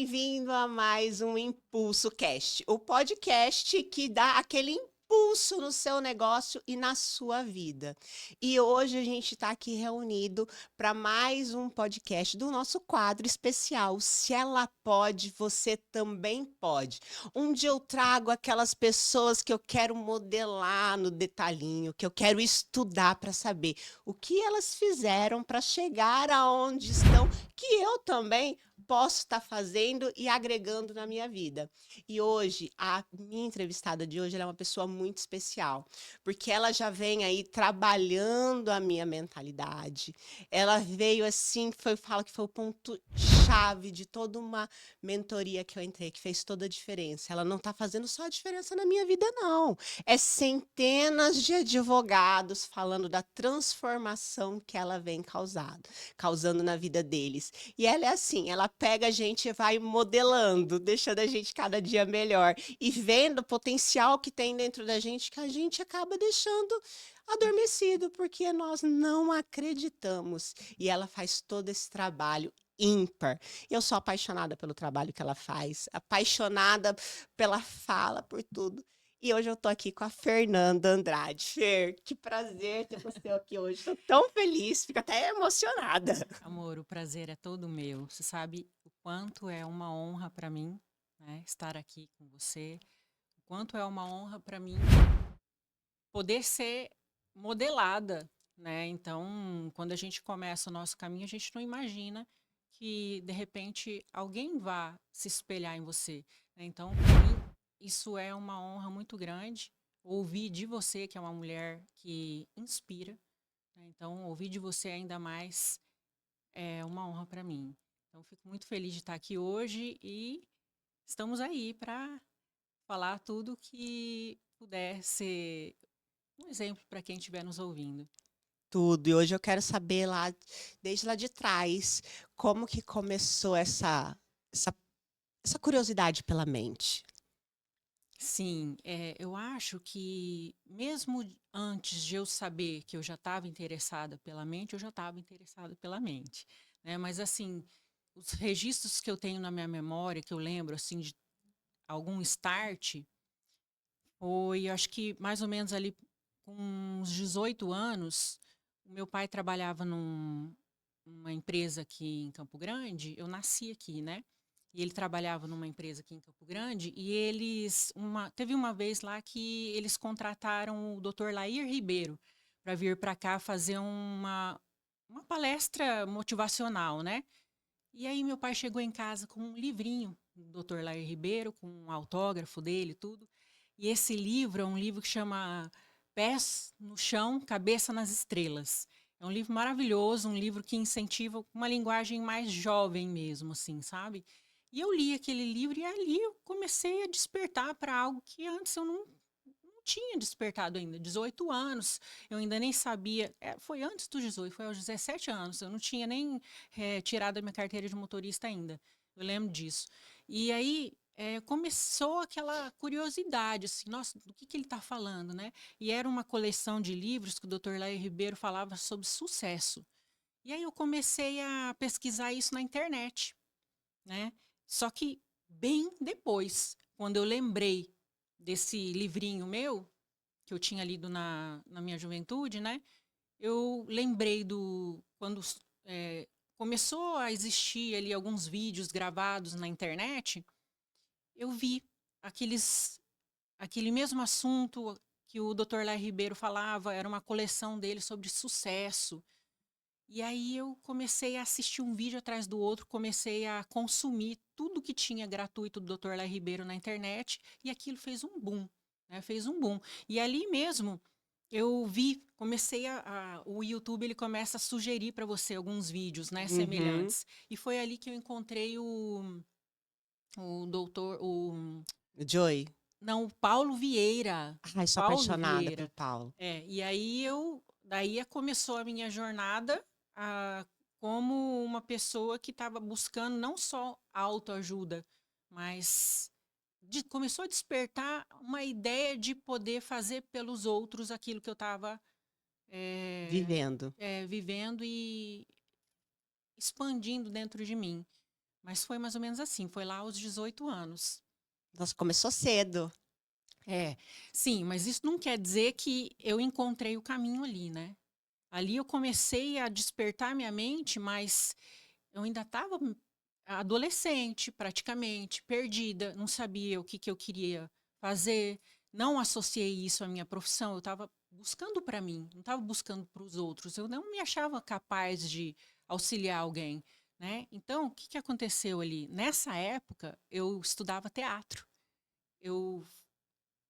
bem-vindo a mais um Impulso Cast, o podcast que dá aquele impulso no seu negócio e na sua vida. E hoje a gente está aqui reunido para mais um podcast do nosso quadro especial. Se ela pode, você também pode. Onde eu trago aquelas pessoas que eu quero modelar no detalhinho, que eu quero estudar para saber o que elas fizeram para chegar aonde estão, que eu também posso estar fazendo e agregando na minha vida. E hoje, a minha entrevistada de hoje, ela é uma pessoa muito especial, porque ela já vem aí trabalhando a minha mentalidade. Ela veio assim, fala que foi o ponto chave de toda uma mentoria que eu entrei, que fez toda a diferença. Ela não está fazendo só a diferença na minha vida, não. É centenas de advogados falando da transformação que ela vem causando na vida deles. E ela é assim, ela pega a gente e vai modelando, deixando a gente cada dia melhor e vendo o potencial que tem dentro da gente que a gente acaba deixando adormecido porque nós não acreditamos. E ela faz todo esse trabalho ímpar. Eu sou apaixonada pelo trabalho que ela faz, apaixonada pela fala, por tudo. E hoje eu tô aqui com a Fernanda Andrade. Fer, que prazer ter você aqui hoje. Estou tão feliz, fico até emocionada. Amor, o prazer é todo meu. Você sabe o quanto é uma honra para mim, né, estar aqui com você. O quanto é uma honra para mim poder ser modelada, né? Então, quando a gente começa o nosso caminho, a gente não imagina que de repente alguém vá se espelhar em você, né? Então, para mim, isso é uma honra muito grande. Ouvir de você, que é uma mulher que inspira, né? Então, ouvir de você ainda mais é uma honra para mim. Então, fico muito feliz de estar aqui hoje e estamos aí para falar tudo que puder ser um exemplo para quem estiver nos ouvindo. Tudo. E hoje eu quero saber lá, desde lá de trás, como que começou essa, essa curiosidade pela mente. Sim, eu acho que mesmo antes de eu saber que eu já estava interessada pela mente, eu já estava interessada pela mente, né? Mas assim, os registros que eu tenho na minha memória, que eu lembro assim de algum start, foi, acho que mais ou menos ali com uns 18 anos, o meu pai trabalhava numa empresa aqui em Campo Grande, eu nasci aqui, né? E ele trabalhava numa empresa aqui em Campo Grande e teve uma vez lá que eles contrataram o Dr. Lair Ribeiro para vir para cá fazer uma palestra motivacional, né? E aí meu pai chegou em casa com um livrinho do Dr. Lair Ribeiro, com um autógrafo dele e tudo. E esse livro é um livro que chama Pés no Chão, Cabeça nas Estrelas. É um livro maravilhoso, um livro que incentiva uma linguagem mais jovem mesmo, assim, sabe? E eu li aquele livro e ali eu comecei a despertar para algo que antes eu não tinha despertado ainda. 18 anos, eu ainda nem sabia. Foi antes dos 18, foi aos 17 anos. Eu não tinha nem tirado a minha carteira de motorista ainda. Eu lembro disso. E aí começou aquela curiosidade, assim, nossa, do que ele está falando, né? E era uma coleção de livros que o Dr. Lair Ribeiro falava sobre sucesso. E aí eu comecei a pesquisar isso na internet, né? Só que bem depois, quando eu lembrei desse livrinho meu, que eu tinha lido na minha juventude, né? Eu lembrei quando é, começou a existir ali alguns vídeos gravados na internet, eu vi aquele mesmo assunto que o Dr. Lai Ribeiro falava, era uma coleção dele sobre sucesso. E aí eu comecei a assistir um vídeo atrás do outro, comecei a consumir tudo que tinha gratuito do Dr. Lai Ribeiro na internet, e aquilo fez um boom, né? Fez um boom. E ali mesmo eu vi, o YouTube ele começa a sugerir para você alguns vídeos, né, Uhum. semelhantes. E foi ali que eu encontrei o doutor, Joy. não, o Paulo Vieira, Ai, sou Paulo apaixonada pelo Vieira. Paulo. E aí daí começou a minha jornada como uma pessoa que estava buscando não só autoajuda, mas começou a despertar uma ideia de poder fazer pelos outros aquilo que eu estava Vivendo. vivendo e expandindo dentro de mim. Mas foi mais ou menos assim, foi lá aos 18 anos. Nossa, começou cedo. É, sim, mas isso não quer dizer que eu encontrei o caminho ali, né? Ali eu comecei a despertar minha mente, mas eu ainda estava adolescente, praticamente, perdida, não sabia o que, que eu queria fazer, não associei isso à minha profissão, eu estava buscando para mim, não estava buscando para os outros, eu não me achava capaz de auxiliar alguém, né? Então, o que, que aconteceu ali? Nessa época, eu estudava teatro. Eu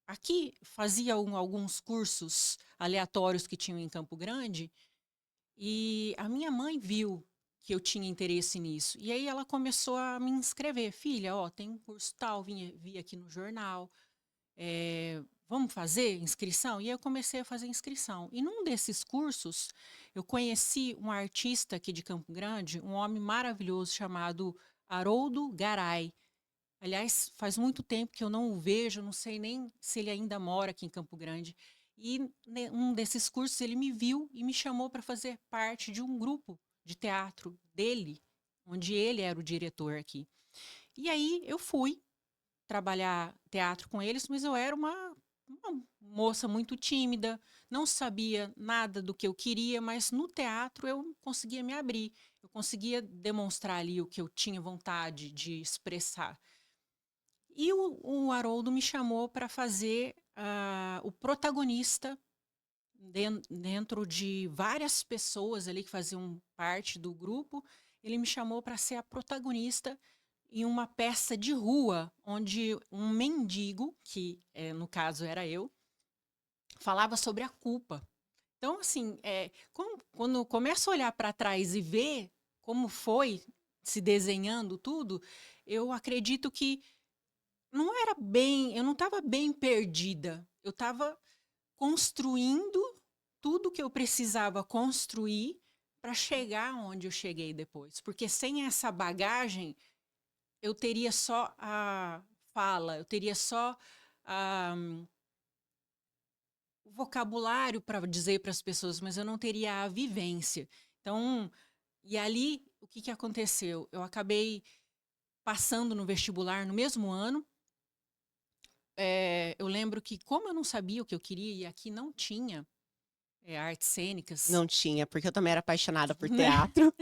aqui fazia alguns cursos aleatórios que tinham em Campo Grande e a minha mãe viu que eu tinha interesse nisso. E aí ela começou a me inscrever. Filha, ó, tem um curso tal, vi aqui no jornal. Vamos fazer inscrição? E aí eu comecei a fazer inscrição. E num desses cursos, eu conheci um artista aqui de Campo Grande, um homem maravilhoso chamado Haroldo Garay. Aliás, faz muito tempo que eu não o vejo, não sei nem se ele ainda mora aqui em Campo Grande. E um desses cursos ele me viu e me chamou para fazer parte de um grupo de teatro dele, onde ele era o diretor aqui. E aí eu fui trabalhar teatro com eles, mas eu era uma moça muito tímida, não sabia nada do que eu queria, mas no teatro eu conseguia me abrir, eu conseguia demonstrar ali o que eu tinha vontade de expressar. E o Haroldo me chamou para fazer o protagonista dentro de várias pessoas ali que faziam parte do grupo. Ele me chamou para ser a protagonista em uma peça de rua, onde um mendigo, que no caso era eu, falava sobre a culpa. Então, assim, quando eu começo a olhar para trás e ver como foi se desenhando tudo, eu acredito que não era bem, eu não estava bem perdida. Eu estava construindo tudo que eu precisava construir para chegar onde eu cheguei depois. Porque sem essa bagagem, eu teria só a fala, eu teria só o vocabulário para dizer para as pessoas, mas eu não teria a vivência. Então, e ali, o que, que aconteceu? Eu acabei passando no vestibular no mesmo ano. Eu lembro que, como eu não sabia o que eu queria, e aqui não tinha artes cênicas, Não tinha, porque eu também era apaixonada por né? teatro.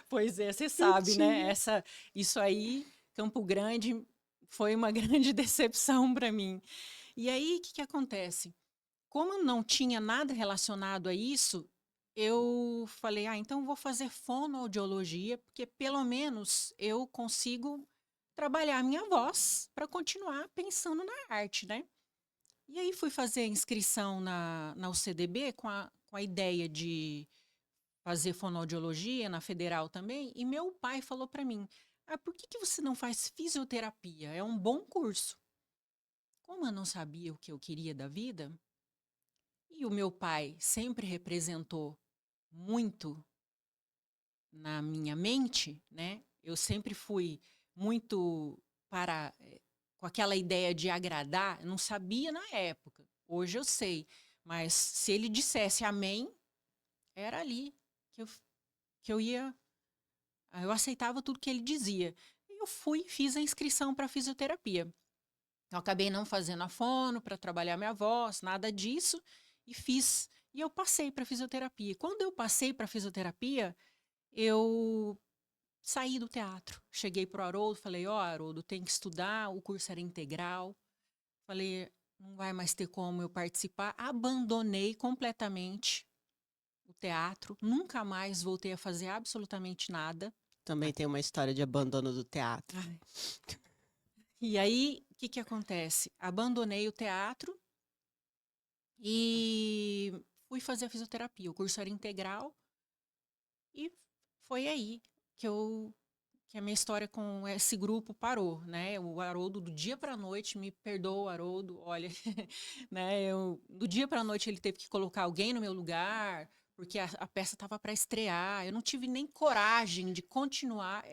Pois é, você Não sabe, né? tinha. Isso aí, Campo Grande, foi uma grande decepção para mim. E aí, o que, que acontece? Como eu não tinha nada relacionado a isso, eu falei, então vou fazer fonoaudiologia, porque pelo menos eu consigo trabalhar a minha voz para continuar pensando na arte, né? E aí fui fazer inscrição na UCDB com a ideia de fazer fonoaudiologia, na Federal também, e meu pai falou para mim, por que você não faz fisioterapia? É um bom curso. Como eu não sabia o que eu queria da vida, e o meu pai sempre representou muito na minha mente, né? Eu sempre fui muito para com aquela ideia de agradar, eu não sabia na época. Hoje eu sei, mas se ele dissesse amém, era ali que eu ia, eu aceitava tudo que ele dizia. E eu fui, fiz a inscrição para fisioterapia. Eu acabei não fazendo a fono para trabalhar minha voz, nada disso, e fiz. E eu passei para fisioterapia. Quando eu passei para fisioterapia, eu saí do teatro. Cheguei pro Haroldo, falei, Haroldo, tem que estudar, o curso era integral. Falei, não vai mais ter como eu participar. Abandonei completamente o teatro, nunca mais voltei a fazer absolutamente nada. Também tem uma história de abandono do teatro. Ai. E aí, o que que acontece? Abandonei o teatro e fui fazer a fisioterapia. O curso era integral e foi aí que a minha história com esse grupo parou, né? O Haroldo, do dia para a noite, me perdoa, Haroldo, olha, né? Do dia para a noite ele teve que colocar alguém no meu lugar, porque a peça estava para estrear. Eu não tive nem coragem de continuar.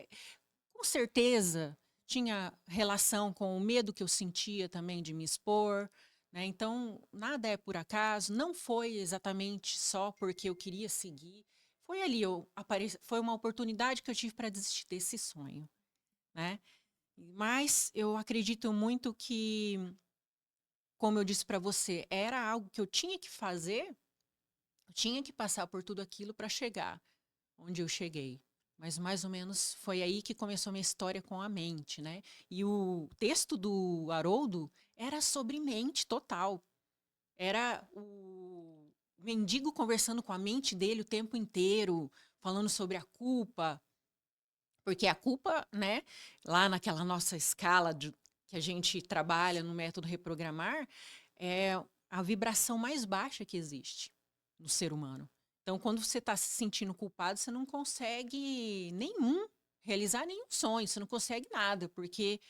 Com certeza tinha relação com o medo que eu sentia também de me expor, né? Então, nada é por acaso, não foi exatamente só porque eu queria seguir. Foi ali, foi uma oportunidade que eu tive para desistir desse sonho. né? Mas eu acredito muito que, como eu disse para você, era algo que eu tinha que fazer, eu tinha que passar por tudo aquilo para chegar onde eu cheguei. Mas mais ou menos foi aí que começou a minha história com a mente, né? E o texto do Haroldo era sobre mente total. Era o mendigo conversando com a mente dele o tempo inteiro, falando sobre a culpa, porque a culpa, né, lá naquela nossa escala que a gente trabalha no método reprogramar, é a vibração mais baixa que existe no ser humano. Então, quando você está se sentindo culpado, você não consegue realizar nenhum sonho, você não consegue nada, porque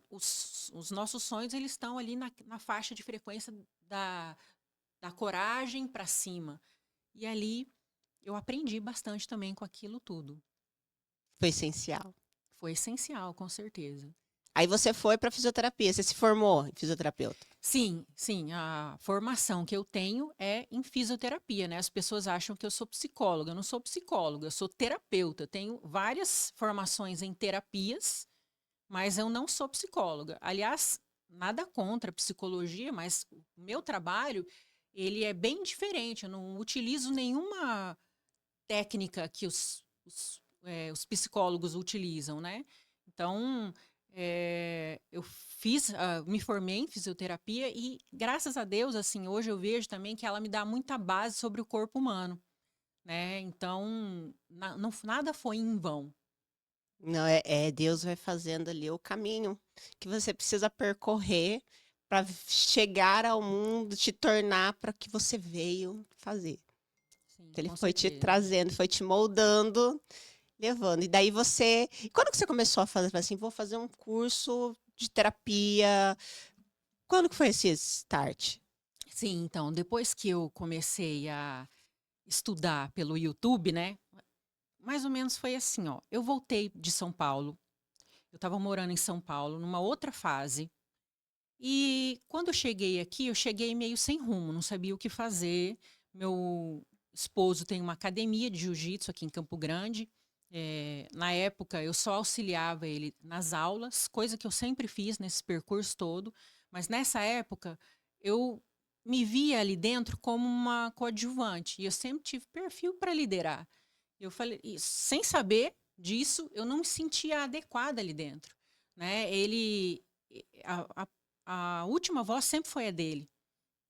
os nossos sonhos eles estão ali na faixa de frequência da coragem para cima. E ali eu aprendi bastante também com aquilo tudo. Foi essencial. Foi essencial, com certeza. Aí você foi para fisioterapia, você se formou em fisioterapeuta. Sim, sim, a formação que eu tenho é em fisioterapia, né? As pessoas acham que eu sou psicóloga. Eu não sou psicóloga, eu sou terapeuta. Eu tenho várias formações em terapias, mas eu não sou psicóloga. Aliás, nada contra a psicologia, mas o meu trabalho, ele é bem diferente. Eu não utilizo nenhuma técnica que os psicólogos utilizam, né? Então, eu me formei em fisioterapia e, graças a Deus, assim, hoje eu vejo também que ela me dá muita base sobre o corpo humano, né? Então, nada foi em vão. Não, Deus vai fazendo ali o caminho que você precisa percorrer para chegar ao mundo, te tornar para o que você veio fazer. Sim, Então, ele com foi te certeza. trazendo, foi te moldando, levando. E daí você. E quando que você começou a fazer assim, vou fazer um curso de terapia? Quando que foi esse start? Sim, então, depois que eu comecei a estudar pelo YouTube, né? Mais ou menos foi assim, ó. Eu voltei de São Paulo. Eu estava morando em São Paulo, numa outra fase. E quando eu cheguei aqui, eu cheguei meio sem rumo, não sabia o que fazer. Meu esposo tem uma academia de jiu-jitsu aqui em Campo Grande. Na época, eu só auxiliava ele nas aulas, coisa que eu sempre fiz nesse percurso todo. Mas nessa época, eu me via ali dentro como uma coadjuvante. E eu sempre tive perfil para liderar. Eu falei, e sem saber disso, eu não me sentia adequada ali dentro, né? A última voz sempre foi a dele.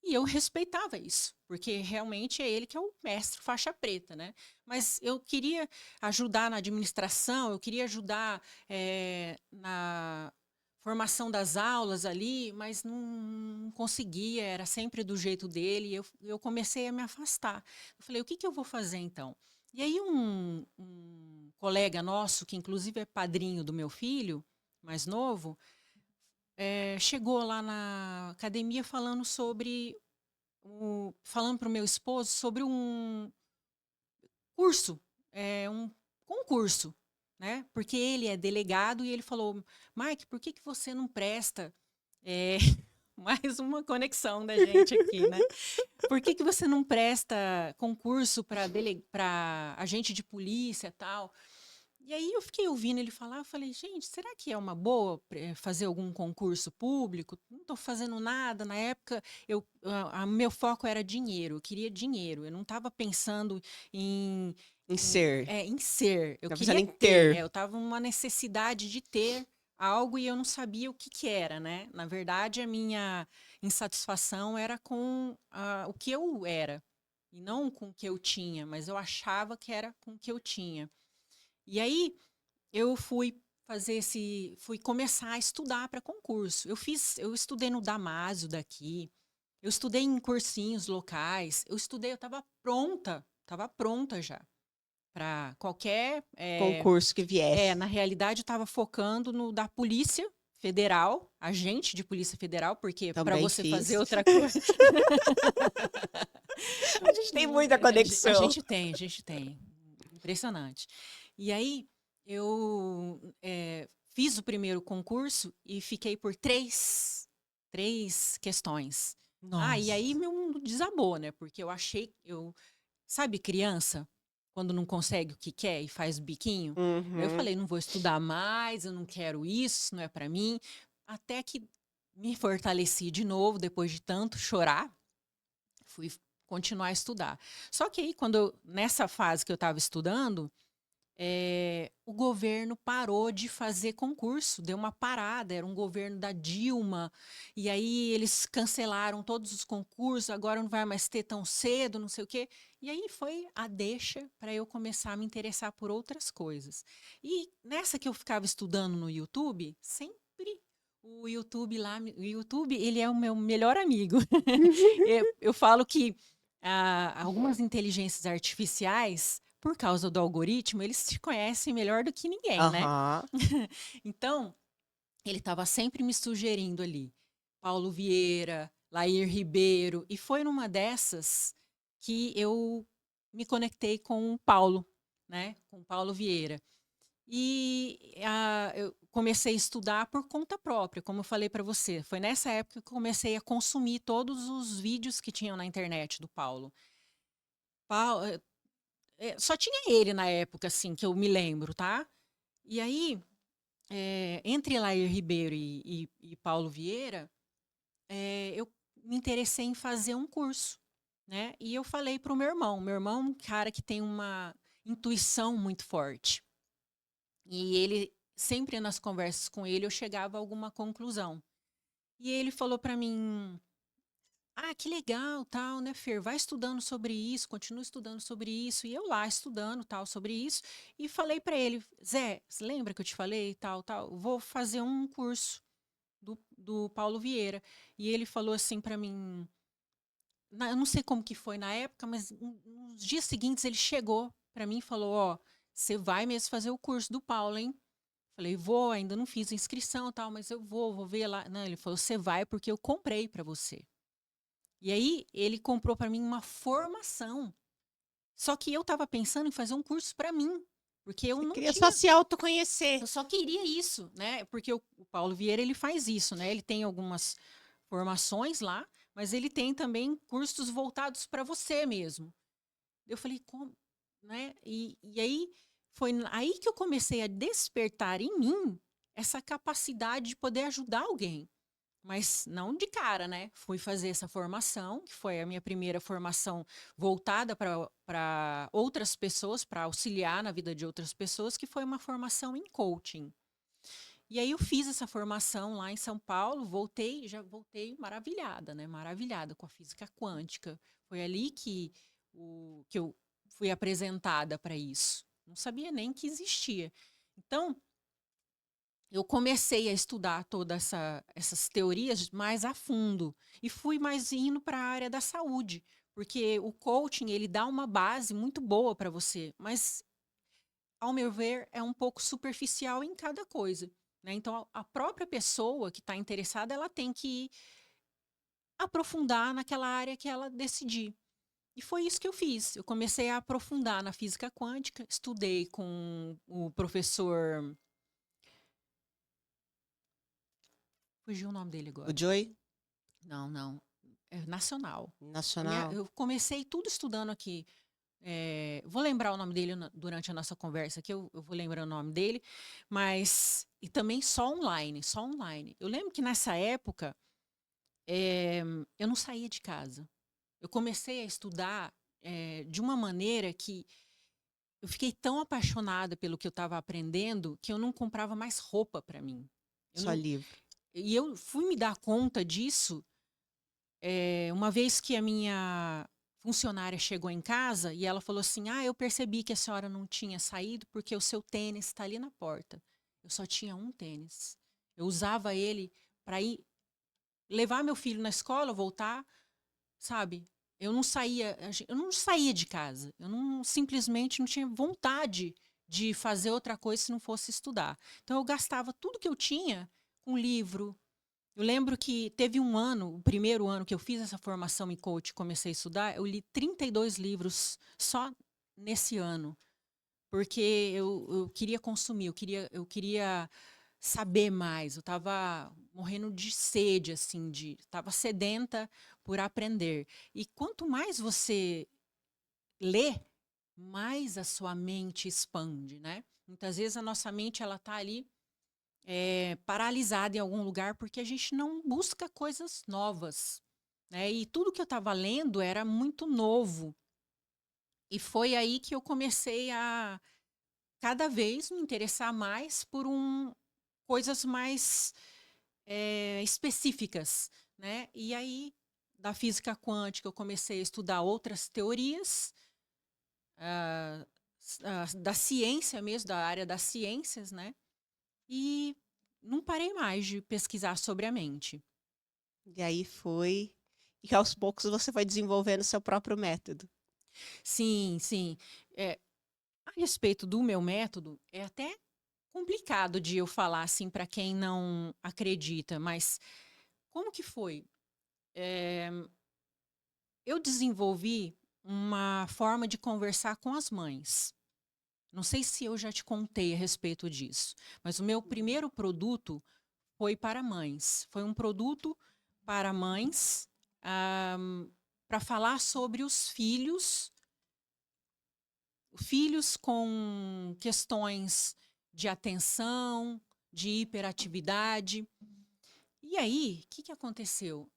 E eu respeitava isso, porque realmente é ele que é o mestre faixa preta, né? Mas eu queria ajudar na administração, eu queria ajudar na formação das aulas ali, mas não conseguia, era sempre do jeito dele, e eu comecei a me afastar. Eu falei, o que eu vou fazer então? E aí um colega nosso, que inclusive é padrinho do meu filho, mais novo, chegou lá na academia falando para o meu esposo sobre um curso, um concurso, né? Porque ele é delegado e ele falou, Mike, por que você não presta mais uma conexão da gente aqui, né? Por que você não presta concurso para agente de polícia e tal? E aí eu fiquei ouvindo ele falar, eu falei, gente, será que é uma boa fazer algum concurso público? Não estou fazendo nada. Na época, meu foco era dinheiro, eu queria dinheiro. Eu não estava pensando em, Em ser. em ser. Eu Tá pensando queria em ter. ter. Eu estava numa necessidade de ter algo e eu não sabia o que era, né? Na verdade, a minha insatisfação era com o que eu era. E não com o que eu tinha, mas eu achava que era com o que eu tinha. E aí eu fui começar a estudar para concurso. Eu estudei no Damásio daqui, eu estudei em cursinhos locais, eu estava pronta já para qualquer. Concurso que viesse. Na realidade, eu estava focando no da Polícia Federal, agente de Polícia Federal, porque para Também você fazer fiz. outra coisa. A gente tem muita A conexão. a gente tem. Impressionante. E aí, eu fiz o primeiro concurso e fiquei por três questões. E aí Nossa. meu mundo desabou, né? Porque sabe criança? quando não consegue o que quer e faz biquinho. Aí eu Uhum. falei, não vou estudar mais, eu não quero isso não é para mim. Até que me fortaleci de novo, depois de tanto chorar, fui continuar a estudar. Só que aí, nessa fase que eu estava estudando, o governo parou de fazer concurso, deu uma parada, era um governo da Dilma, e aí eles cancelaram todos os concursos, agora não vai mais ter tão cedo, não sei o quê. E aí foi a deixa para eu começar a me interessar por outras coisas. E nessa que eu ficava estudando no YouTube, sempre o YouTube, ele é o meu melhor amigo. Eu falo que algumas inteligências artificiais, por causa do algoritmo, eles te conhecem melhor do que ninguém, né? Aham. Então, ele estava sempre me sugerindo ali, Paulo Vieira, Lair Ribeiro, e foi numa dessas que eu me conectei com o Paulo, né? Com o Paulo Vieira. E eu comecei a estudar por conta própria, como eu falei para você. Foi nessa época que eu comecei a consumir todos os vídeos que tinham na internet do Paulo. Só tinha ele na época, assim, que eu me lembro, tá? E aí, entre Lair Ribeiro e Paulo Vieira, eu me interessei em fazer um curso, né? E eu falei para o meu irmão é um cara que tem uma intuição muito forte. E ele, sempre nas conversas com ele, eu chegava a alguma conclusão. E ele falou para mim: ah, que legal, tal, né, Fer? Vai estudando sobre isso, continua estudando sobre isso. E eu lá estudando, tal, sobre isso. E falei para ele: Zé, você lembra que eu te falei, tal, tal? Vou fazer um curso do Paulo Vieira. E ele falou assim para mim: eu não sei como que foi na época, mas nos dias seguintes ele chegou para mim e falou: ó, você vai mesmo fazer o curso do Paulo, hein? Falei, vou, ainda não fiz a inscrição, tal, mas eu vou ver lá. Não, ele falou, você vai porque eu comprei para você. E aí ele comprou para mim uma formação. Só que eu estava pensando em fazer um curso para mim, porque eu Você não queria só tinha, se autoconhecer. eu só queria isso, né? Porque o Paulo Vieira ele faz isso, né? Ele tem algumas formações lá, mas ele tem também cursos voltados para você mesmo. Eu falei, como, né? E aí foi aí que eu comecei a despertar em mim essa capacidade de poder ajudar alguém. Mas não de cara, né? Fui fazer essa formação, que foi a minha primeira formação voltada para outras pessoas, para auxiliar na vida de outras pessoas, que foi uma formação em coaching. E aí eu fiz essa formação lá em São Paulo, já voltei maravilhada, né? Maravilhada com a física quântica. Foi ali que eu fui apresentada para isso. Não sabia nem que existia. Então, eu comecei a estudar todas essas teorias mais a fundo e fui mais indo para a área da saúde, porque o coaching ele dá uma base muito boa para você, mas ao meu ver é um pouco superficial em cada coisa, né? Então a própria pessoa que está interessada ela tem que aprofundar naquela área que ela decidir. E foi isso que eu fiz. Eu comecei a aprofundar na física quântica, estudei com o professor, fugiu o nome dele O agora. Joy Não, não. É nacional. Nacional. Eu comecei tudo estudando aqui. Vou lembrar o nome dele durante a nossa conversa aqui, eu vou lembrar o nome dele, mas. E também só online, só online. Eu lembro que nessa época eu não saía de casa. Eu comecei a estudar de uma maneira que eu fiquei tão apaixonada pelo que eu estava aprendendo que eu não comprava mais roupa para mim. Eu Só não, livro. e eu fui me dar conta disso uma vez que a minha funcionária chegou em casa e ela falou assim: ah, eu percebi que a senhora não tinha saído porque o seu tênis está ali na porta. Eu só tinha um tênis. Eu usava ele para ir levar meu filho na escola, voltar, sabe? Eu não saía de casa. Eu não simplesmente não tinha vontade de fazer outra coisa se não fosse estudar. Então eu gastava tudo que eu tinha com livro. Eu lembro que teve um ano, o primeiro ano que eu fiz essa formação em coach e comecei a estudar, eu li 32 livros só nesse ano, porque eu queria consumir, eu queria saber mais, eu estava morrendo de sede, assim, estava sedenta por aprender. E quanto mais você lê, mais a sua mente expande, né? Muitas vezes a nossa mente ela tá ali paralisada em algum lugar porque a gente não busca coisas novas, né? E tudo que eu estava lendo era muito novo. E foi aí que eu comecei a cada vez me interessar mais por coisas mais específicas, né? E aí, da física quântica, eu comecei a estudar outras teorias, ah, da ciência mesmo, da área das ciências, né? E não parei mais de pesquisar sobre a mente. E aí foi. E aos poucos você foi desenvolvendo seu próprio método. Sim, sim. É, a respeito do meu método, é até complicado de eu falar assim para quem não acredita, mas como que foi? Eh, eu desenvolvi uma forma de conversar com as mães. Não sei se eu já te contei a respeito disso, mas o meu primeiro produto foi para mães. Foi um produto para mães, para falar sobre os filhos com questões de atenção, de hiperatividade. E aí, o que, que aconteceu?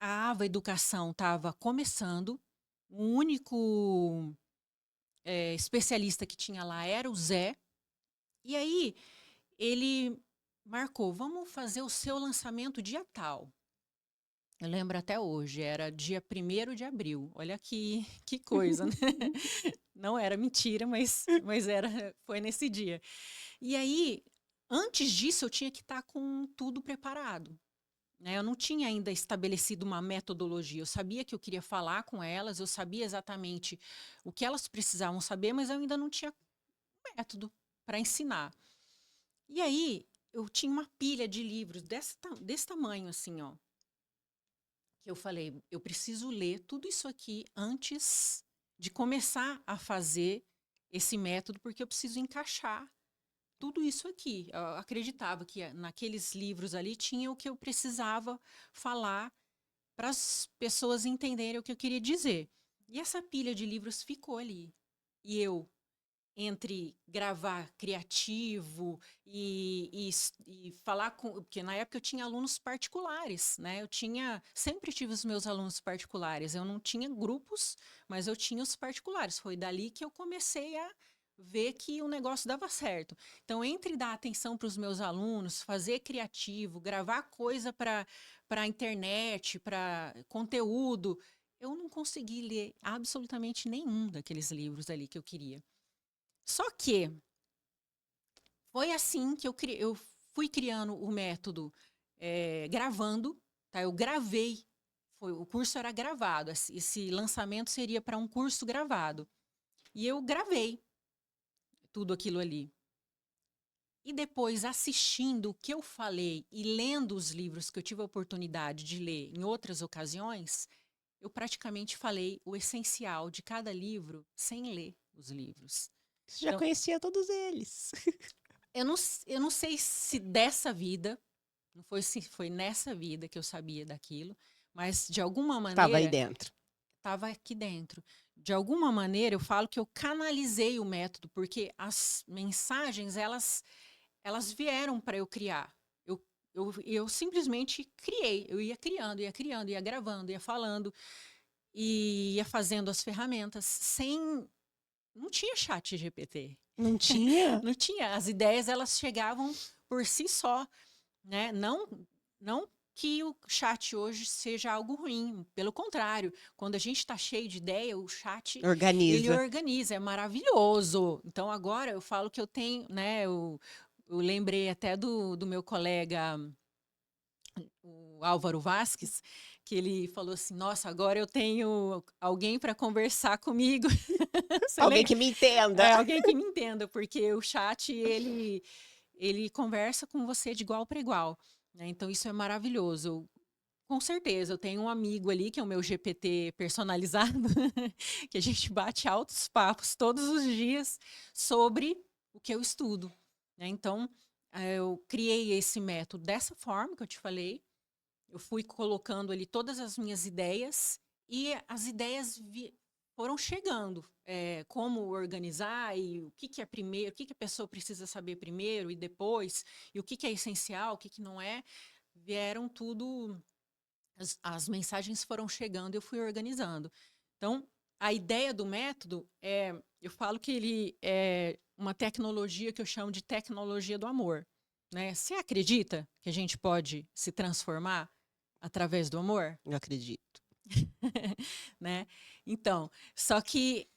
A Ava Educação estava começando, o único especialista que tinha lá era o Zé. E aí, ele marcou, vamos fazer o seu lançamento dia tal. Eu lembro até hoje, era dia 1º de abril. Olha que coisa, né? Não era mentira, mas foi nesse dia. E aí, antes disso, eu tinha que estar com tudo preparado, né? Eu não tinha ainda estabelecido uma metodologia. Eu sabia que eu queria falar com elas, eu sabia exatamente o que elas precisavam saber, mas eu ainda não tinha método para ensinar. E aí, eu tinha uma pilha de livros desse tamanho, assim, ó. Que eu falei, eu preciso ler tudo isso aqui antes de começar a fazer esse método, porque eu preciso encaixar tudo isso aqui. Eu acreditava que naqueles livros ali tinha o que eu precisava falar para as pessoas entenderem o que eu queria dizer. E essa pilha de livros ficou ali. E eu, entre gravar criativo e falar com... Porque na época eu tinha alunos particulares, né? Sempre tive os meus alunos particulares. Eu não tinha grupos, mas eu tinha os particulares. Foi dali que eu comecei a ver que o negócio dava certo. Então, entre dar atenção para os meus alunos, fazer criativo, gravar coisa para a internet, para conteúdo, eu não consegui ler absolutamente nenhum daqueles livros ali que eu queria. Só que foi assim que eu fui criando o método gravando, tá? Eu gravei, o curso era gravado, esse lançamento seria para um curso gravado. E eu gravei tudo aquilo ali. E depois, assistindo o que eu falei e lendo os livros que eu tive a oportunidade de ler em outras ocasiões, eu praticamente falei o essencial de cada livro sem ler os livros. Você já Então, conhecia todos eles. eu não sei se dessa vida, não foi se foi nessa vida que eu sabia daquilo, mas de alguma Estava aí maneira dentro. estava aqui dentro. De alguma maneira eu falo que eu canalizei o método, porque as mensagens elas vieram para eu criar. Eu simplesmente criei, eu ia criando, ia gravando, ia falando, e ia fazendo as ferramentas sem. Não tinha chat GPT. Não tinha? Não tinha. As ideias elas chegavam por si só, né? Não que o chat hoje seja algo ruim, pelo contrário, quando a gente está cheio de ideia, o chat ele Organiza. organiza, é maravilhoso. Então agora eu falo que eu tenho, né? Eu lembrei até do meu colega, o Álvaro Vasques, que ele falou assim: Nossa, agora eu tenho alguém para conversar comigo. Você Alguém lembra? que me entenda. É, alguém que me entenda, porque o chat ele conversa com você de igual para igual, né? Então isso é maravilhoso. Com certeza, eu tenho um amigo ali que é o meu GPT personalizado, que a gente bate altos papos todos os dias sobre o que eu estudo, né? Então, eu criei esse método dessa forma que eu te falei. Eu fui colocando ali todas as minhas ideias e as ideias foram chegando. Como organizar e o que que é primeiro, o que que a pessoa precisa saber primeiro e depois, e o que que é essencial, o que que não é. Vieram tudo, as mensagens foram chegando e eu fui organizando. Então, a ideia do método eu falo que ele é uma tecnologia que eu chamo de tecnologia do amor, né? Você acredita que a gente pode se transformar através do amor? Eu acredito. Né? Então, só que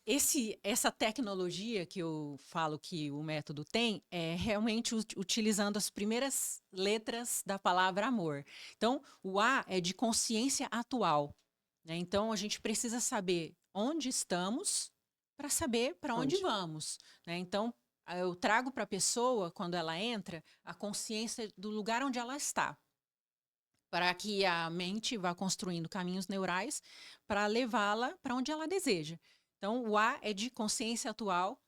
essa tecnologia que eu falo que o método tem é realmente utilizando as primeiras letras da palavra amor. Então, o A é de consciência atual, né? Então, a gente precisa saber onde estamos para saber para onde Onde? vamos, né? Então, eu trago para a pessoa, quando ela entra, a consciência do lugar onde ela está, para que a mente vá construindo caminhos neurais para levá-la para onde ela deseja. Então, o A é de consciência atual,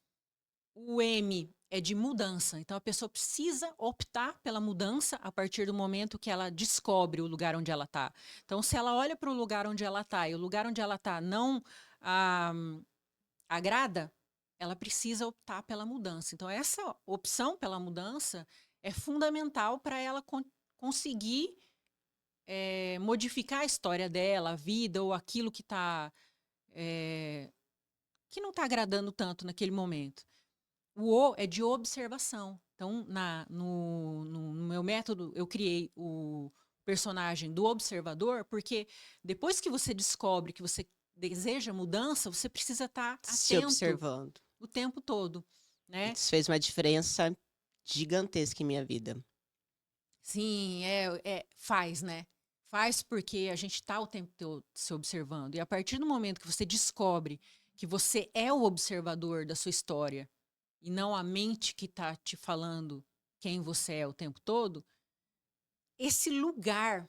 o M é de mudança. Então, a pessoa precisa optar pela mudança a partir do momento que ela descobre o lugar onde ela está. Então, se ela olha para o lugar onde ela está e o lugar onde ela está não ah, agrada, ela precisa optar pela mudança. Então, essa opção pela mudança é fundamental para ela conseguir modificar a história dela, a vida ou aquilo que não está agradando tanto naquele momento. O O é de observação. Então, no meu método, eu criei o personagem do observador, porque depois que você descobre que você deseja mudança, você precisa estar Se atento observando. o tempo todo, né? Isso fez uma diferença gigantesca em minha vida. Sim, faz, né? Faz porque a gente está o tempo todo se observando. E a partir do momento que você descobre que você é o observador da sua história e não a mente que está te falando quem você é o tempo todo, esse lugar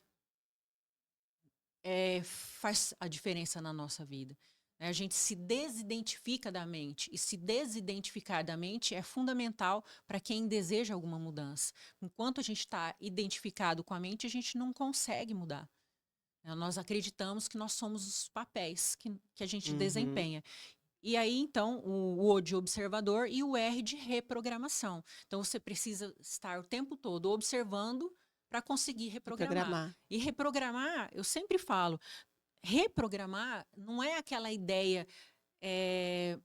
faz a diferença na nossa vida, né? A gente se desidentifica da mente, e se desidentificar da mente é fundamental para quem deseja alguma mudança. Enquanto a gente está identificado com a mente, a gente não consegue mudar, né? Nós acreditamos que nós somos os papéis que a gente Uhum. desempenha. E aí, então, o O de observador e o R de reprogramação. Então, você precisa estar o tempo todo observando para conseguir E reprogramar. programar. E reprogramar, eu sempre falo, reprogramar não é aquela ideia, eh,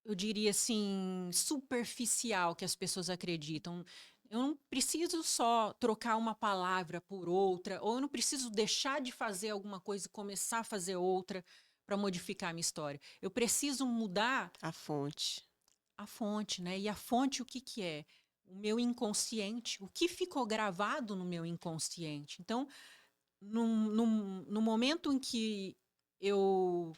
eu diria assim, superficial que as pessoas acreditam. Eu não preciso só trocar uma palavra por outra, ou eu não preciso deixar de fazer alguma coisa e começar a fazer outra para modificar a minha história. Eu preciso mudar A fonte. a fonte, né? E a fonte, o que que é? O meu inconsciente, o que ficou gravado no meu inconsciente. Então, no momento em que eu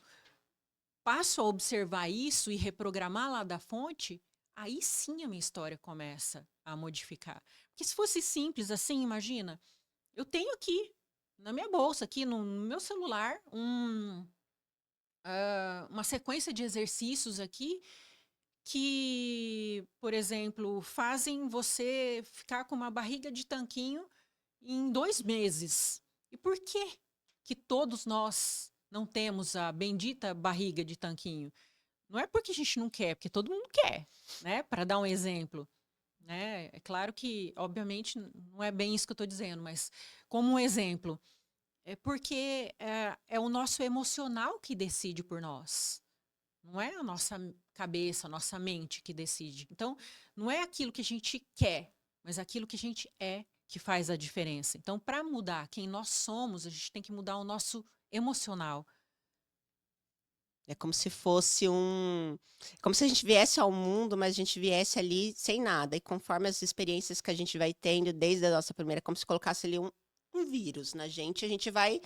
passo a observar isso e reprogramar lá da fonte, aí sim a minha história começa a modificar. Porque se fosse simples assim, imagina, eu tenho aqui na minha bolsa, aqui no meu celular, uma sequência de exercícios aqui que, por exemplo, fazem você ficar com uma barriga de tanquinho em 2 meses. E por que todos nós não temos a bendita barriga de tanquinho? Não é porque a gente não quer, porque todo mundo quer, né? Para dar um exemplo, né? É claro que, obviamente, não é bem isso que eu estou dizendo, mas como um exemplo, é porque é o nosso emocional que decide por nós. Não é a nossa cabeça, a nossa mente que decide. Então, não é aquilo que a gente quer, mas aquilo que a gente é que faz a diferença. Então, para mudar quem nós somos, a gente tem que mudar o nosso emocional. É como se fosse um. Como se a gente viesse ao mundo, mas a gente viesse ali sem nada. E conforme as experiências que a gente vai tendo desde a nossa primeira, como se colocasse ali um vírus na gente, a gente vai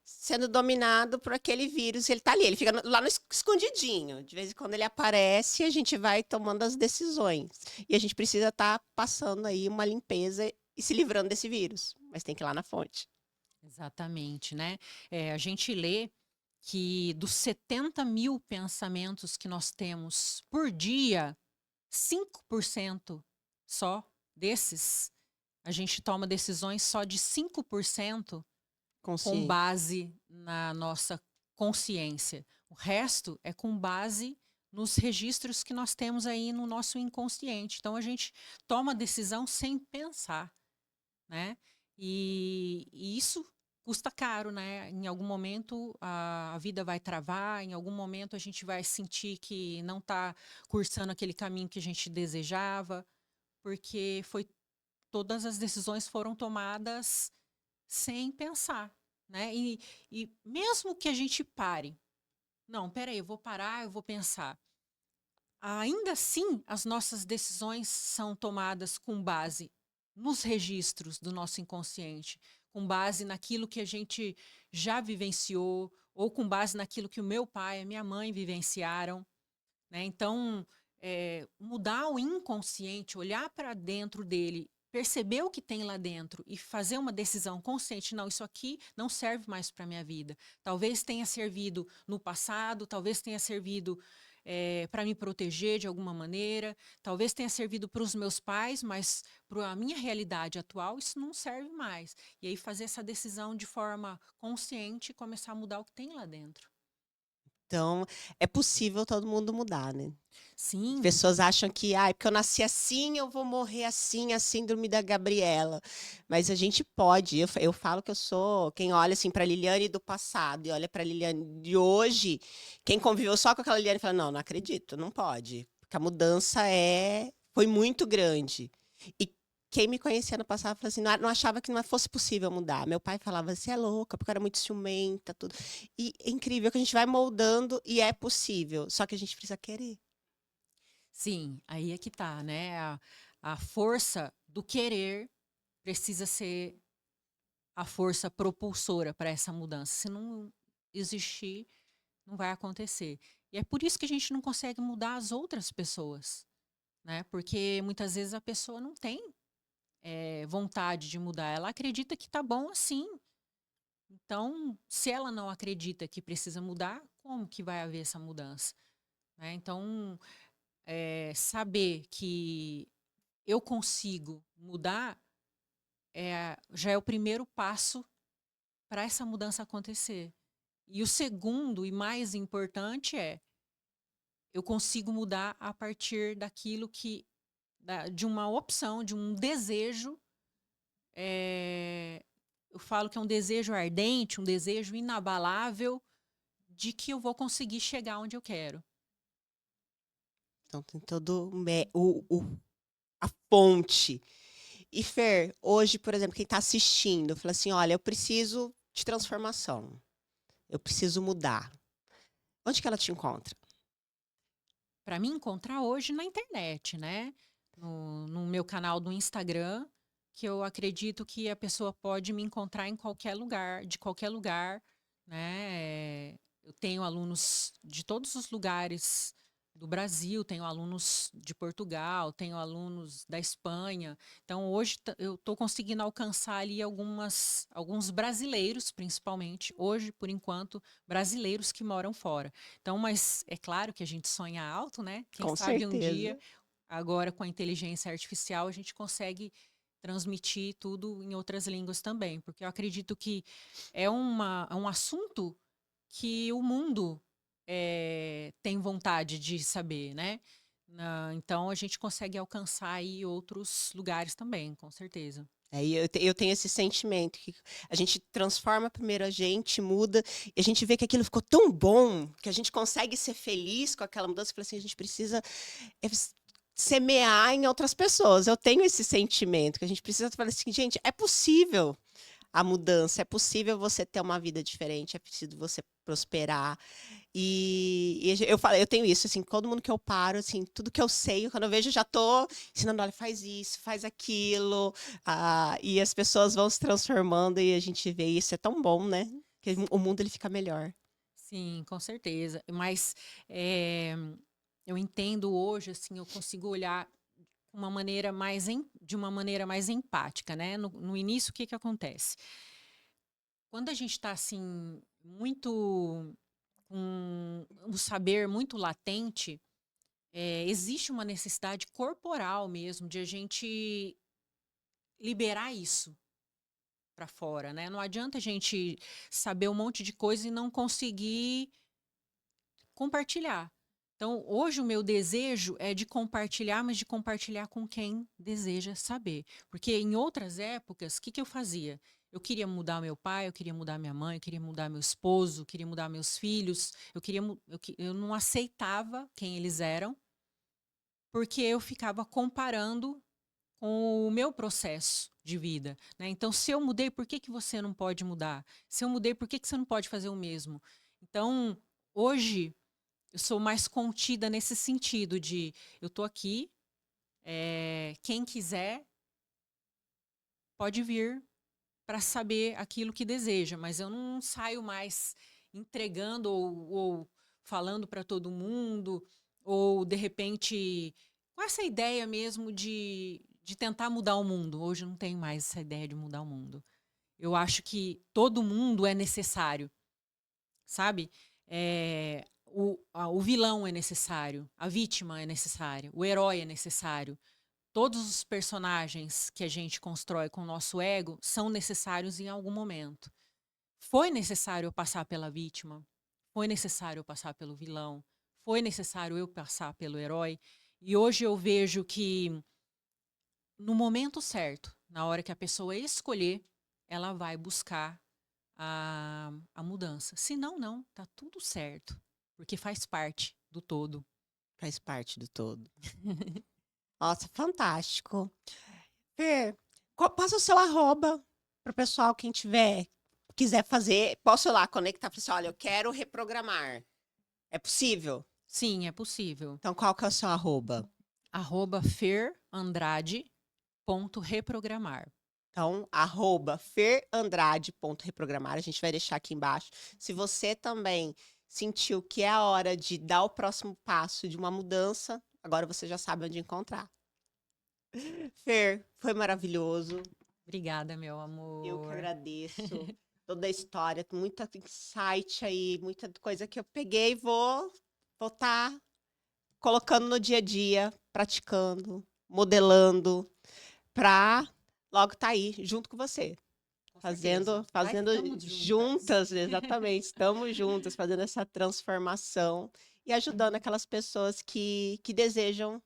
sendo dominado por aquele vírus. E ele tá ali, ele fica lá no escondidinho. De vez em quando ele aparece e a gente vai tomando as decisões. E a gente precisa estar passando aí uma limpeza e se livrando desse vírus. Mas tem que ir lá na fonte. Exatamente, né? A gente lê que dos 70 mil pensamentos que nós temos por dia, 5% só desses, a gente toma decisões só de 5% com Consciente. base na nossa consciência. O resto é com base nos registros que nós temos aí no nosso inconsciente. Então, a gente toma decisão sem pensar, né? E isso custa caro, né? Em algum momento a vida vai travar, em algum momento a gente vai sentir que não está cursando aquele caminho que a gente desejava, porque todas as decisões foram tomadas sem pensar, né? E mesmo que a gente pare, não, peraí, eu vou parar, eu vou pensar. Ainda assim, as nossas decisões são tomadas com base nos registros do nosso inconsciente, com base naquilo que a gente já vivenciou, ou com base naquilo que o meu pai e a minha mãe vivenciaram, né? Então, mudar o inconsciente, olhar para dentro dele, perceber o que tem lá dentro e fazer uma decisão consciente, não, isso aqui não serve mais para a minha vida. Talvez tenha servido no passado, talvez tenha servido para me proteger de alguma maneira, talvez tenha servido para os meus pais, mas para a minha realidade atual isso não serve mais. E aí fazer essa decisão de forma consciente e começar a mudar o que tem lá dentro. Então, é possível todo mundo mudar, né? As Sim, pessoas acham que, porque eu nasci assim, eu vou morrer assim, a síndrome da Gabriela. Mas a gente pode. Eu falo que eu sou quem olha assim para a Liliane do passado e olha para a Liliane de hoje. Quem conviveu só com aquela Liliane fala: não, não acredito, não pode. Porque a mudança foi muito grande. E quem me conhecia no passado falou assim, não achava que não fosse possível mudar. Meu pai falava: você é louca, porque eu era muito ciumenta, tudo. E é incrível que a gente vai moldando e é possível. Só que a gente precisa querer. sim, aí é que tá, né? A força do querer precisa ser a força propulsora para essa mudança. Se não existir, não vai acontecer. E é por isso que a gente não consegue mudar as outras pessoas, né? Porque muitas vezes a pessoa não tem vontade de mudar. Ela acredita que tá bom assim. Então, se ela não acredita que precisa mudar, como que vai haver essa mudança? Né? Então, saber que eu consigo mudar já é o primeiro passo para essa mudança acontecer. E o segundo e mais importante eu consigo mudar a partir daquilo de uma opção, de um desejo. Eu falo que é um desejo ardente, um desejo inabalável de que eu vou conseguir chegar onde eu quero. Então tem a fonte. E Fer, hoje, por exemplo, quem está assistindo, fala assim: olha, eu preciso de transformação. Eu preciso mudar. Onde que ela te encontra? Para me encontrar hoje na internet, né? No meu canal do Instagram, que eu acredito que a pessoa pode me encontrar em qualquer lugar, de qualquer lugar, né? Eu tenho alunos de todos os lugares do Brasil, tenho alunos de Portugal, tenho alunos da Espanha. Então, hoje eu estou conseguindo alcançar ali alguns brasileiros, principalmente, hoje, por enquanto, brasileiros que moram fora. Então, mas é claro que a gente sonha alto, né? Quem Com sabe um certeza. dia, agora com a inteligência artificial, a gente consegue transmitir tudo em outras línguas também, porque eu acredito que é um assunto que o mundo tem vontade de saber, né? Então a gente consegue alcançar aí outros lugares também, com certeza. E eu tenho esse sentimento que a gente transforma primeiro a gente, muda, e a gente vê que aquilo ficou tão bom, que a gente consegue ser feliz com aquela mudança. Eu falei assim: a gente precisa é, semear em outras pessoas. Eu tenho esse sentimento que a gente precisa falar assim: gente, é possível a mudança, é possível você ter uma vida diferente, é preciso você prosperar. E eu falei, eu tenho isso, assim, todo mundo que eu paro, assim, tudo que eu sei, quando eu vejo, eu já tô ensinando: olha, faz isso, faz aquilo, e as pessoas vão se transformando e a gente vê isso, é tão bom, né? Que o mundo ele fica melhor. Sim, com certeza. Mas eh, eu entendo hoje, assim, eu consigo olhar de uma maneira mais empática, né? No início, o que que acontece? Quando a gente está assim muito com o saber muito latente, existe uma necessidade corporal mesmo de a gente liberar isso, para fora, né? Não adianta a gente saber um monte de coisa e não conseguir compartilhar. Então, hoje o meu desejo é de compartilhar, mas de compartilhar com quem deseja saber. Porque em outras épocas, o que eu fazia? Eu queria mudar meu pai, eu queria mudar minha mãe, eu queria mudar meu esposo, eu queria mudar meus filhos, eu não aceitava quem eles eram, porque eu ficava comparando com o meu processo de vida, né? Então, se eu mudei, por que você não pode mudar? Se eu mudei, por que você não pode fazer o mesmo? Então, hoje eu sou mais contida nesse sentido de eu tô aqui, quem quiser pode vir para saber aquilo que deseja, mas eu não saio mais entregando ou falando para todo mundo, ou de repente com essa ideia mesmo de tentar mudar o mundo. Hoje eu não tenho mais essa ideia de mudar o mundo. Eu acho que todo mundo é necessário, sabe? O vilão é necessário, a vítima é necessária, o herói é necessário. Todos os personagens que a gente constrói com o nosso ego são necessários em algum momento. Foi necessário eu passar pela vítima, foi necessário eu passar pelo vilão, foi necessário eu passar pelo herói. E hoje eu vejo que no momento certo, na hora que a pessoa escolher, ela vai buscar a mudança. Se não, não, tá tudo certo, porque faz parte do todo. Faz parte do todo. Nossa, fantástico. Fer, passa o seu arroba para o pessoal, quem quiser fazer. Posso ir lá conectar para você? Olha, eu quero reprogramar. É possível? Sim, é possível. Então, qual que é o seu arroba? @ferandrade.reprogramar. Então, @ferandrade.reprogramar. A gente vai deixar aqui embaixo. Se você também sentiu que é a hora de dar o próximo passo de uma mudança, agora você já sabe onde encontrar. Fer, foi maravilhoso. Obrigada, meu amor. Eu que agradeço toda a história, muita insight aí, muita coisa que eu peguei e vou estar colocando no dia a dia, praticando, modelando, para logo estar aí junto com você. Fazendo juntas, exatamente, estamos juntas, fazendo essa transformação e ajudando aquelas pessoas que desejam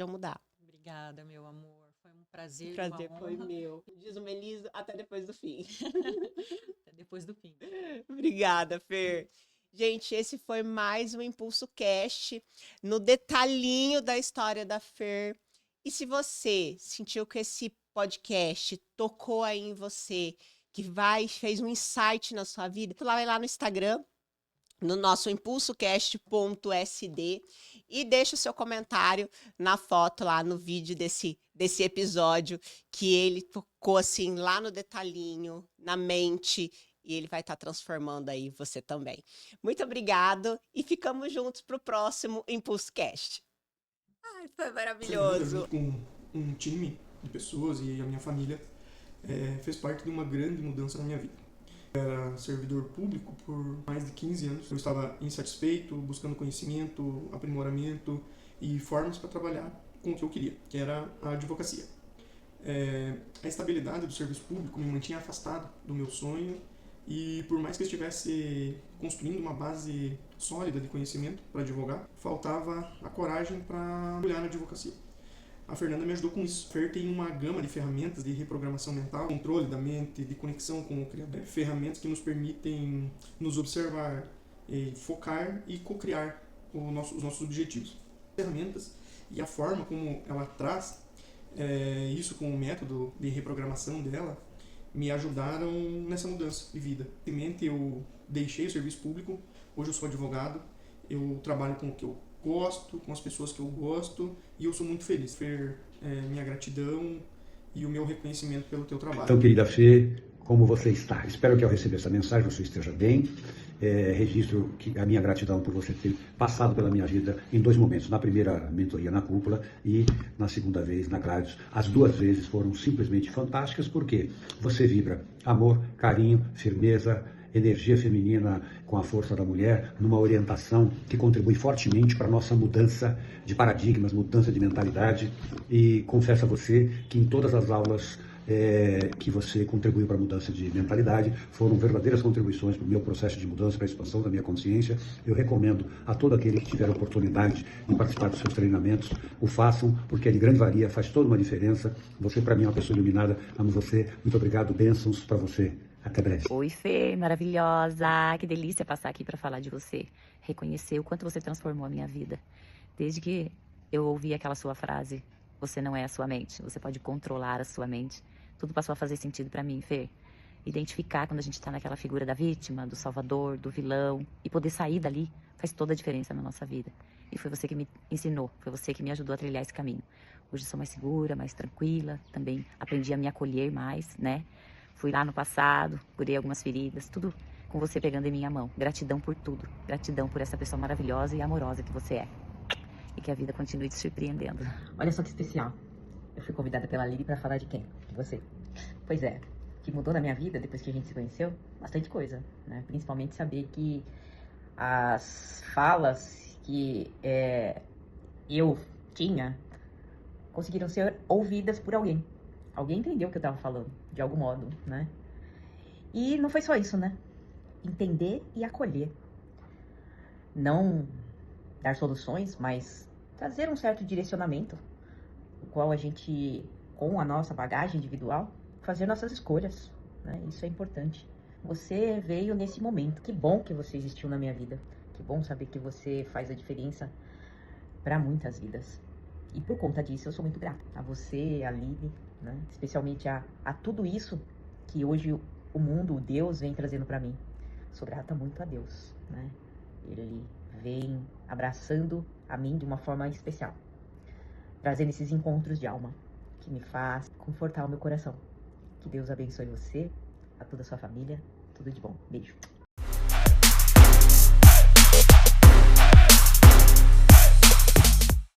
mudar. Obrigada, meu amor. Foi um prazer. O prazer foi meu. Diz o Meliso, até depois do fim. Até depois do fim. Obrigada, Fer. Gente, esse foi mais um Impulso Cast, no detalhinho da história da Fer. E se você sentiu que esse podcast tocou aí em você, que fez um insight na sua vida, vai lá no Instagram, no nosso impulsocast.sd e deixa o seu comentário na foto lá no vídeo desse episódio, que ele tocou assim lá no detalhinho, na mente, e ele vai estar transformando aí você também. Muito obrigado e ficamos juntos para o próximo Impulso Cast. Ai, foi maravilhoso. Junto com um time de pessoas e a minha família fez parte de uma grande mudança na minha vida. Eu era servidor público por mais de 15 anos. Eu estava insatisfeito, buscando conhecimento, aprimoramento e formas para trabalhar com o que eu queria, que era a advocacia. A estabilidade do serviço público me mantinha afastado do meu sonho e por mais que eu estivesse construindo uma base sólida de conhecimento para advogar, faltava a coragem para olhar na advocacia. A Fernanda me ajudou com isso. A Fer tem uma gama de ferramentas de reprogramação mental, controle da mente, de conexão com o Criador. Ferramentas que nos permitem nos observar, focar e co-criar os nossos objetivos. Ferramentas e a forma como ela traz isso com o método de reprogramação dela me ajudaram nessa mudança de vida. Simplesmente eu deixei o serviço público, hoje eu sou advogado, eu trabalho com o que eu gosto, com as pessoas que eu gosto e eu sou muito feliz. Fer, minha gratidão e o meu reconhecimento pelo teu trabalho. Então, querida Fê, como você está? Espero que ao receber essa mensagem você esteja bem. Registro a minha gratidão por você ter passado pela minha vida em 2 momentos. Na primeira mentoria na Cúpula e na segunda vez na Clarios. As 2 vezes foram simplesmente fantásticas porque você vibra amor, carinho, firmeza, energia feminina com a força da mulher, numa orientação que contribui fortemente para a nossa mudança de paradigmas, mudança de mentalidade. E confesso a você que em todas as aulas que você contribuiu para a mudança de mentalidade, foram verdadeiras contribuições para o meu processo de mudança, para a expansão da minha consciência. Eu recomendo a todo aquele que tiver a oportunidade de participar dos seus treinamentos, o façam, porque é de grande valia, faz toda uma diferença. Você, para mim, é uma pessoa iluminada. Amo você. Muito obrigado. Bênçãos para você. Até breve. Oi, Fê, maravilhosa. Que delícia passar aqui para falar de você. Reconhecer o quanto você transformou a minha vida. Desde que eu ouvi aquela sua frase, você não é a sua mente, você pode controlar a sua mente. Tudo passou a fazer sentido para mim, Fê. Identificar quando a gente tá naquela figura da vítima, do salvador, do vilão, e poder sair dali faz toda a diferença na nossa vida. E foi você que me ensinou, foi você que me ajudou a trilhar esse caminho. Hoje sou mais segura, mais tranquila, também aprendi a me acolher mais, né? Fui lá no passado, curei algumas feridas, tudo com você pegando em minha mão. Gratidão por tudo. Gratidão por essa pessoa maravilhosa e amorosa que você é. E que a vida continue te surpreendendo. Olha só que especial. Eu fui convidada pela Lili para falar de quem? De você. Pois é, o que mudou na minha vida depois que a gente se conheceu? Bastante coisa, né? Principalmente saber que as falas que eu tinha conseguiram ser ouvidas por alguém. Alguém entendeu o que eu tava falando, de algum modo, né? E não foi só isso, né? Entender e acolher. Não dar soluções, mas trazer um certo direcionamento, o qual a gente, com a nossa bagagem individual, fazer nossas escolhas, né? Isso é importante. Você veio nesse momento. Que bom que você existiu na minha vida. Que bom saber que você faz a diferença para muitas vidas. E por conta disso, eu sou muito grata a você, a Lili, né? Especialmente a tudo isso que hoje o mundo, o Deus, vem trazendo para mim. Sou grata muito a Deus, né? Ele vem abraçando a mim de uma forma especial, trazendo esses encontros de alma que me faz confortar o meu coração. Que Deus abençoe você, a toda a sua família, tudo de bom. Beijo.